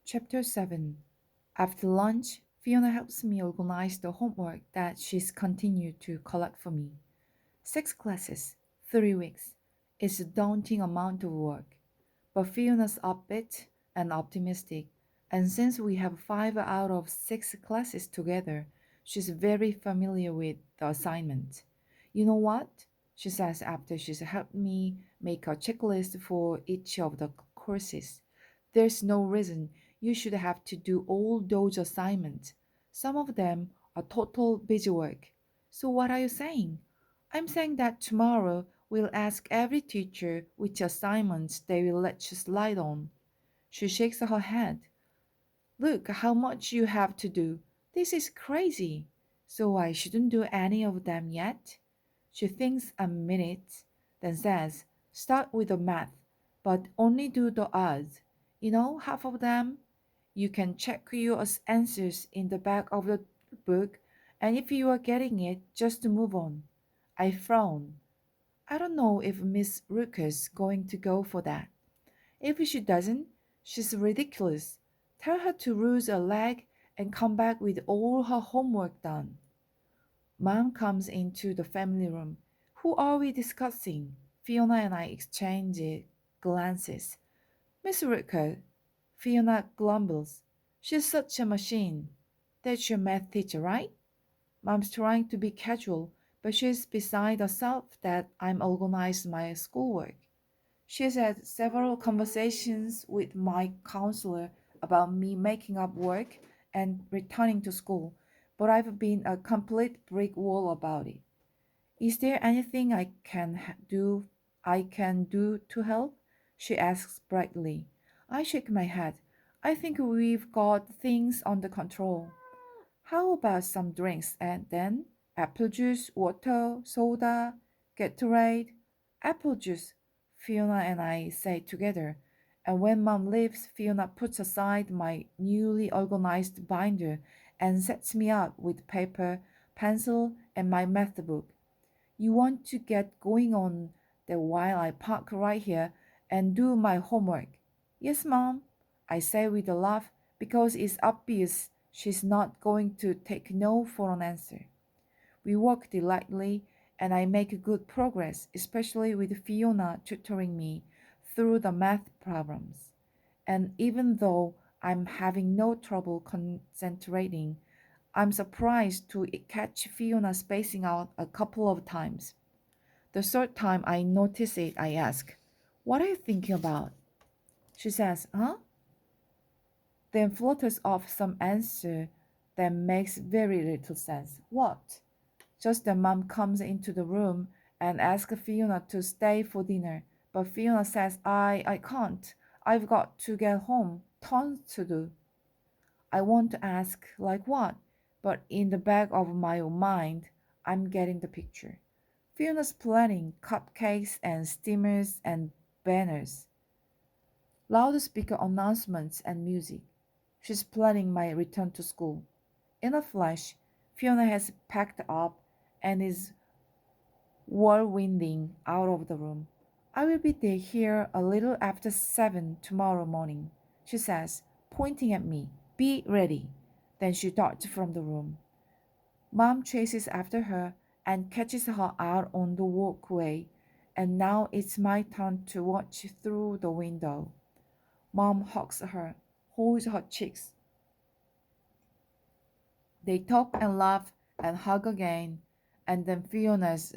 Chapter 7. After lunch, Fiona helps me organize the homework that she's continued to collect for me. 6 classes, 3 weeks. It's a daunting amount of work. But Fiona's upbeat and optimistic, and since we have 5 out of 6 classes together, she's very familiar with the assignment. You know what? She says after she's helped me make a checklist for each of the courses. There's no reason you should have to do all those assignments. Some of them are total busy work. So what are you saying? I'm saying that tomorrow we'll ask every teacher which assignments they will let you slide on. She shakes her head. Look how much you have to do. This is crazy. So I shouldn't do any of them yet? She thinks a minute, then says, start with the math, but only do the odds. You know, half of them. You can check your answers in the back of the book, and if you are getting it, just move on. I frown. I don't know if Miss Rooker's going to go for that. If she doesn't, she's ridiculous. Tell her to lose a leg and come back with all her homework done. Mom comes into the family room. Who are we discussing? Fiona and I exchange glances. Miss Rooker, Fiona grumbles. She's such a machine. That's your math teacher, right? Mom's trying to be casual, but she's beside herself that I'm organized my schoolwork. She's had several conversations with my counselor about me making up work and returning to school, but I've been a complete brick wall about it. Is there anything I can do to help? She asks brightly. I shake my head. I think we've got things under control. How about some drinks and then apple juice, water, soda, Gatorade? Apple juice, Fiona and I say together. And when Mom leaves, Fiona puts aside my newly organized binder and sets me up with paper, pencil, and my math book. You want to get going on that while I park right here and do my homework. Yes, Mom, I say with a laugh because it's obvious she's not going to take no for an answer. We work delightfully and I make good progress, especially with Fiona tutoring me through the math problems. And even though I'm having no trouble concentrating, I'm surprised to catch Fiona spacing out a couple of times. The third time I notice it, I ask, what are you thinking about? She says, huh? Then flutters off some answer that makes very little sense. What? Just then Mom comes into the room and asks Fiona to stay for dinner, but Fiona says, I can't. I've got to get home. Tons to do. I want to ask, like what? But in the back of my own mind, I'm getting the picture. Fiona's planning cupcakes and steamers and banners, loudspeaker announcements and music. She's planning my return to school. In a flash, Fiona has packed up and is whirlwinding out of the room. I will be there here a little after 7 tomorrow morning, she says, pointing at me. Be ready. Then she darts from the room. Mom chases after her and catches her out on the walkway, and now it's my turn to watch through the window. Mom hugs her, holds her cheeks. They talk and laugh and hug again, and then Fiona's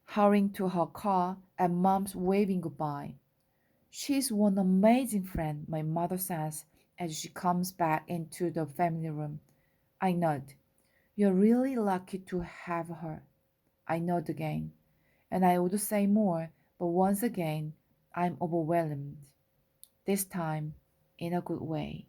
hurrying to her car and Mom's waving goodbye. She's one amazing friend, my mother says as she comes back into the family room. I nod. You're really lucky to have her. I nod again, and I would say more, but once again, I'm overwhelmed. This time, in a good way.